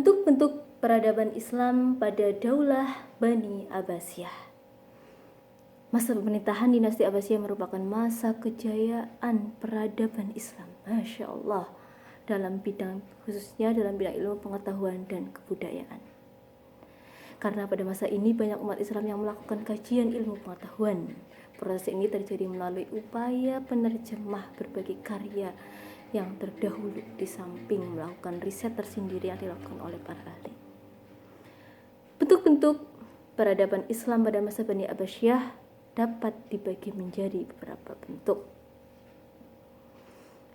Bentuk-bentuk peradaban Islam pada Daulah Bani Abbasiyah. Masa pemerintahan dinasti Abbasiyah merupakan masa kejayaan peradaban Islam, Masya Allah, khususnya dalam bidang ilmu pengetahuan dan kebudayaan. Karena pada masa ini banyak umat Islam yang melakukan kajian ilmu pengetahuan. Proses ini terjadi melalui upaya penerjemah berbagai karya yang terdahulu, di samping melakukan riset tersendiri yang dilakukan oleh para ahli. Bentuk-bentuk peradaban Islam pada masa Bani Abbasiyah dapat dibagi menjadi beberapa bentuk.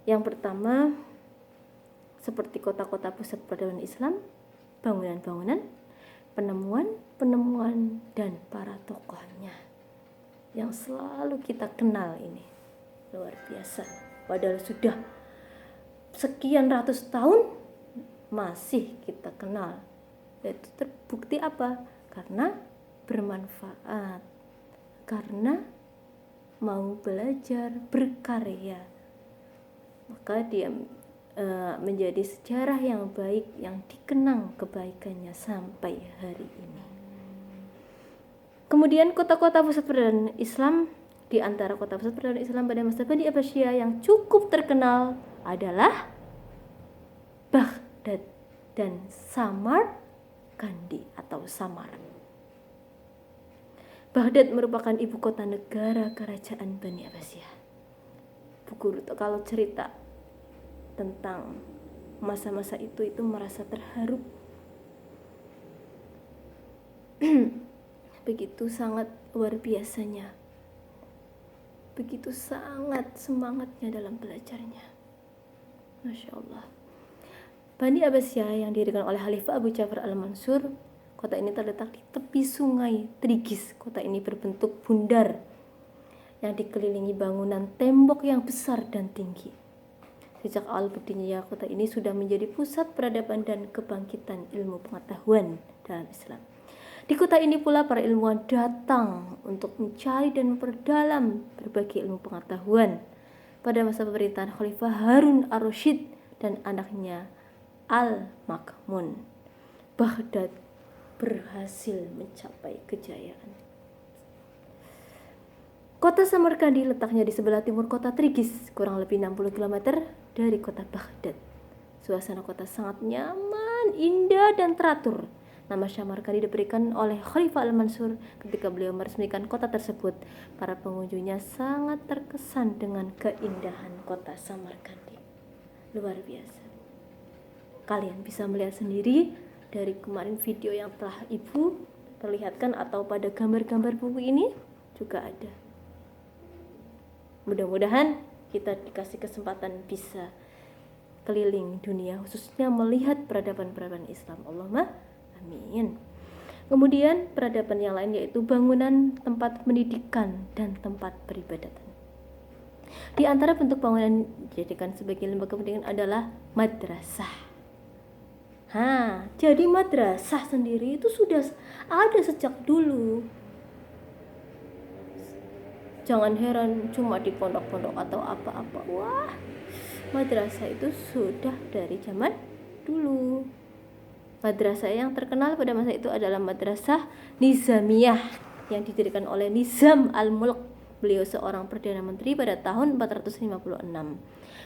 Yang pertama, seperti kota-kota pusat peradaban Islam, bangunan-bangunan, penemuan-penemuan, dan para tokohnya yang selalu kita kenal ini. Luar biasa. Padahal sudah sekian ratus tahun masih kita kenal. Itu terbukti apa? Karena bermanfaat, karena mau belajar, berkarya, maka dia menjadi sejarah yang baik yang dikenang kebaikannya sampai hari ini. Kemudian kota-kota pusat peradaban Islam, di antara kota pusat peradaban Islam pada masa Bani Abbasiyah yang cukup terkenal adalah Baghdad dan Samarkandi atau Samar. Baghdad merupakan ibu kota negara kerajaan Bani Abbasiyah. Bu Guru kalau cerita tentang masa-masa itu merasa terharu. Begitu sangat luar biasanya. Begitu sangat semangatnya dalam belajarnya. Masya Allah. Bani Abbasiyah yang didirikan oleh Khalifah Abu Ja'far al-Mansur. Kota ini terletak di tepi sungai Trigis. Kota ini berbentuk bundar yang dikelilingi bangunan tembok yang besar dan tinggi. Sejak awal berdirinya kota ini sudah menjadi pusat peradaban dan kebangkitan ilmu pengetahuan dalam Islam. Di kota ini pula para ilmuwan datang untuk mencari dan memperdalam berbagai ilmu pengetahuan. Pada masa pemerintahan Khalifah Harun ar-Rasyid dan anaknya Al-Ma'mun, Baghdad berhasil mencapai kejayaan. Kota Samarkandi letaknya di sebelah timur kota Trigis, kurang lebih 60 km dari kota Baghdad. Suasana kota sangat nyaman, indah, dan teratur. Nama Samarkandi diberikan oleh Khalifah al-Mansur ketika beliau meresmikan kota tersebut. Para pengunjungnya sangat terkesan dengan keindahan kota Samarkandi. Luar biasa. Kalian bisa melihat sendiri dari kemarin video yang telah Ibu perlihatkan atau pada gambar-gambar buku ini juga ada. Mudah-mudahan kita dikasih kesempatan bisa keliling dunia, khususnya melihat peradaban-peradaban Islam. Allahumma amin. Kemudian peradaban yang lain yaitu bangunan tempat pendidikan dan tempat peribadatan. Di antara bentuk bangunan dijadikan sebagai lembaga pendidikan adalah madrasah. Jadi madrasah sendiri itu sudah ada sejak dulu. Jangan heran cuma di pondok-pondok atau apa-apa. Wah, madrasah itu sudah dari zaman dulu. Madrasah yang terkenal pada masa itu adalah Madrasah Nizamiyah yang didirikan oleh Nizam al-Mulk. Beliau seorang Perdana Menteri pada tahun 456.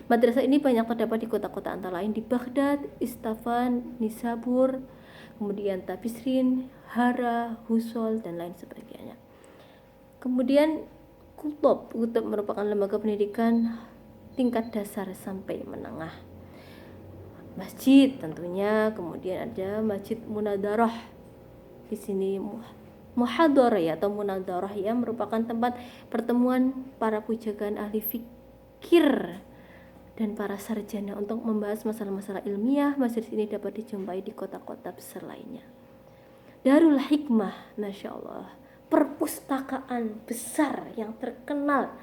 Madrasah ini banyak terdapat di kota-kota antara lain di Baghdad, Isfahan, Nisabur, kemudian Tabristin, Hara, Husol, dan lain sebagainya. Kemudian Kutub merupakan lembaga pendidikan tingkat dasar sampai menengah. Masjid tentunya, kemudian ada Masjid Munadarah. Di sini muhadarah atau munadarah merupakan tempat pertemuan para pujagaan ahli fikir dan para sarjana untuk membahas masalah-masalah ilmiah. Masjid ini dapat dijumpai di kota-kota besar lainnya. Darul Hikmah, Masya Allah, perpustakaan besar yang terkenal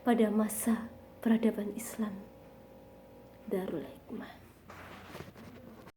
pada masa peradaban Islam. Darul Hikmah.